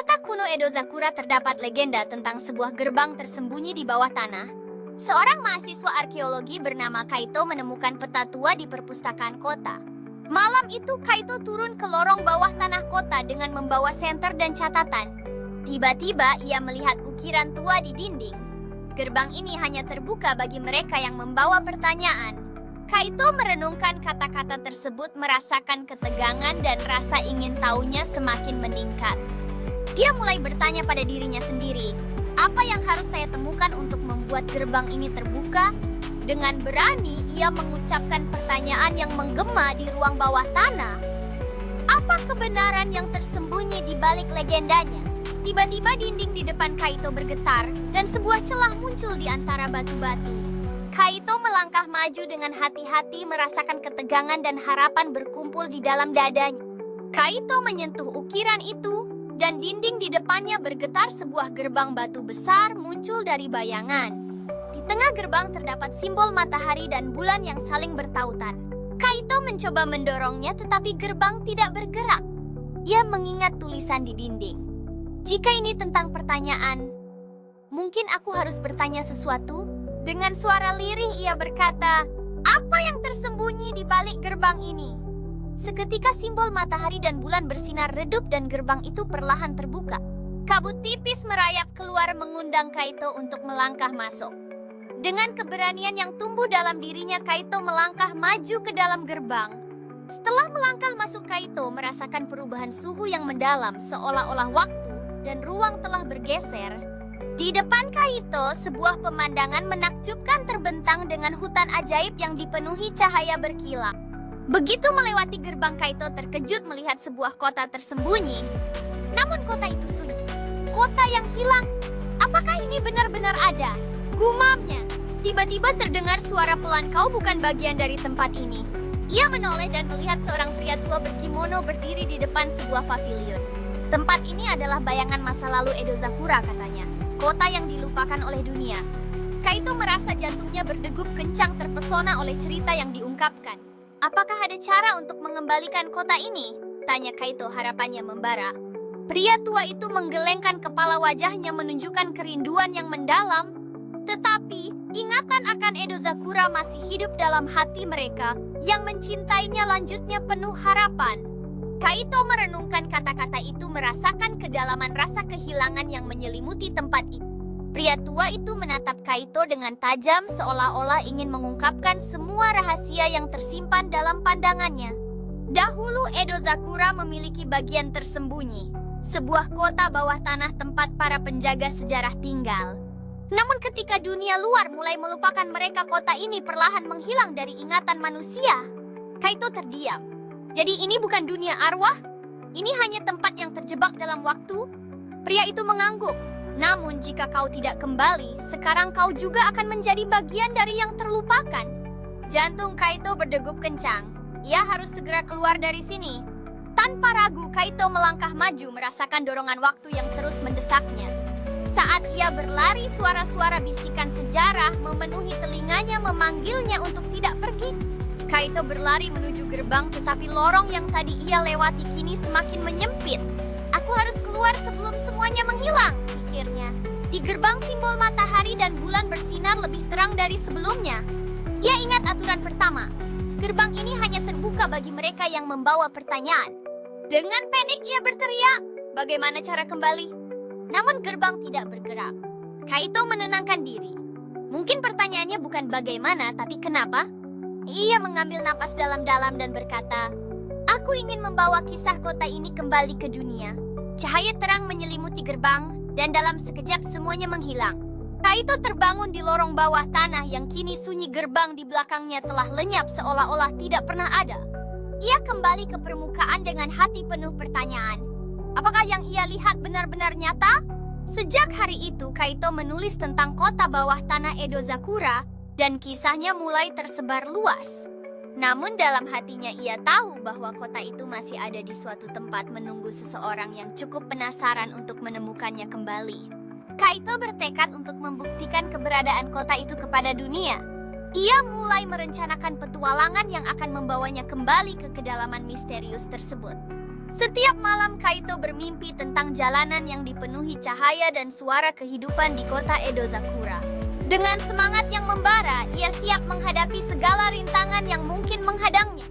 kota kuno Edozakura terdapat legenda tentang sebuah gerbang tersembunyi di bawah tanah. Seorang mahasiswa arkeologi bernama Kaito menemukan peta tua di perpustakaan kota. Malam itu Kaito turun ke lorong bawah tanah kota dengan membawa senter dan catatan. Tiba-tiba ia melihat ukiran tua di dinding. Gerbang ini hanya terbuka bagi mereka yang membawa pertanyaan. Kaito merenungkan kata-kata tersebut, merasakan ketegangan dan rasa ingin tahunya semakin meningkat. Dia mulai bertanya pada dirinya sendiri, apa yang harus saya temukan untuk membuat gerbang ini terbuka? Dengan berani, ia mengucapkan pertanyaan yang menggema di ruang bawah tanah. Apa kebenaran yang tersembunyi di balik legendanya? Tiba-tiba dinding di depan Kaito bergetar, dan sebuah celah muncul di antara batu-batu. Kaito melangkah maju dengan hati-hati, merasakan ketegangan dan harapan berkumpul di dalam dadanya. Kaito menyentuh ukiran itu, dan dinding di depannya bergetar. Sebuah gerbang batu besar muncul dari bayangan. Di tengah gerbang terdapat simbol matahari dan bulan yang saling bertautan. Kaito mencoba mendorongnya, tetapi gerbang tidak bergerak. Ia mengingat tulisan di dinding. Jika ini tentang pertanyaan, mungkin aku harus bertanya sesuatu. Dengan suara lirih ia berkata, apa yang tersembunyi di balik gerbang ini? Seketika simbol matahari dan bulan bersinar redup dan gerbang itu perlahan terbuka. Kabut tipis merayap keluar mengundang Kaito untuk melangkah masuk. Dengan keberanian yang tumbuh dalam dirinya, Kaito melangkah maju ke dalam gerbang. Setelah melangkah masuk, Kaito merasakan perubahan suhu yang mendalam, seolah-olah waktu dan ruang telah bergeser. Di depan Kaito, sebuah pemandangan menakjubkan terbentang dengan hutan ajaib yang dipenuhi cahaya berkilau. Begitu melewati gerbang, Kaito terkejut melihat sebuah kota tersembunyi. Namun kota itu sunyi. Kota yang hilang. Apakah ini benar-benar ada? Gumamnya. Tiba-tiba terdengar suara pelan, kau bukan bagian dari tempat ini. Ia menoleh dan melihat seorang pria tua berkimono berdiri di depan sebuah pavilion. Tempat ini adalah bayangan masa lalu Edozakura, katanya. Kota yang dilupakan oleh dunia. Kaito merasa jantungnya berdegup kencang, terpesona oleh cerita yang diungkapkan. Apakah ada cara untuk mengembalikan kota ini? Tanya Kaito, harapannya membara. Pria tua itu menggelengkan kepala, wajahnya menunjukkan kerinduan yang mendalam. Tetapi, ingatan akan Edozakura masih hidup dalam hati mereka yang mencintainya. Lanjutnya penuh harapan. Kaito merenungkan kata-kata itu, merasakan kedalaman rasa kehilangan yang menyelimuti tempat itu. Pria tua itu menatap Kaito dengan tajam, seolah-olah ingin mengungkapkan semua rahasia yang tersimpan dalam pandangannya. Dahulu Edozakura memiliki bagian tersembunyi, sebuah kota bawah tanah tempat para penjaga sejarah tinggal. Namun ketika dunia luar mulai melupakan mereka, kota ini perlahan menghilang dari ingatan manusia. Kaito terdiam. Jadi ini bukan dunia arwah? Ini hanya tempat yang terjebak dalam waktu? Pria itu mengangguk. Namun jika kau tidak kembali, sekarang kau juga akan menjadi bagian dari yang terlupakan. Jantung Kaito berdegup kencang. Ia harus segera keluar dari sini. Tanpa ragu, Kaito melangkah maju, merasakan dorongan waktu yang terus mendesaknya. Saat ia berlari, suara-suara bisikan sejarah memenuhi telinganya, memanggilnya untuk tidak pergi. Kaito berlari menuju gerbang, tetapi lorong yang tadi ia lewati kini semakin menyempit. Aku harus keluar sebelum semuanya menghilang, pikirnya. Di gerbang, simbol matahari dan bulan bersinar lebih terang dari sebelumnya. Ia ingat aturan pertama. Gerbang ini hanya terbuka bagi mereka yang membawa pertanyaan. Dengan panik ia berteriak, bagaimana cara kembali? Namun gerbang tidak bergerak. Kaito menenangkan diri. Mungkin pertanyaannya bukan bagaimana, tapi kenapa? Ia mengambil napas dalam-dalam dan berkata, aku ingin membawa kisah kota ini kembali ke dunia. Cahaya terang menyelimuti gerbang, dan dalam sekejap semuanya menghilang. Kaito terbangun di lorong bawah tanah yang kini sunyi. Gerbang di belakangnya telah lenyap seolah-olah tidak pernah ada. Ia kembali ke permukaan dengan hati penuh pertanyaan. Apakah yang ia lihat benar-benar nyata? Sejak hari itu, Kaito menulis tentang kota bawah tanah Edozakura, dan kisahnya mulai tersebar luas. Namun dalam hatinya ia tahu bahwa kota itu masih ada di suatu tempat menunggu seseorang yang cukup penasaran untuk menemukannya kembali. Kaito bertekad untuk membuktikan keberadaan kota itu kepada dunia. Ia mulai merencanakan petualangan yang akan membawanya kembali ke kedalaman misterius tersebut. Setiap malam Kaito bermimpi tentang jalanan yang dipenuhi cahaya dan suara kehidupan di kota Edozakura. Dengan semangat yang membara, ia siap menghadapi segala rintangan yang mungkin menghadangnya.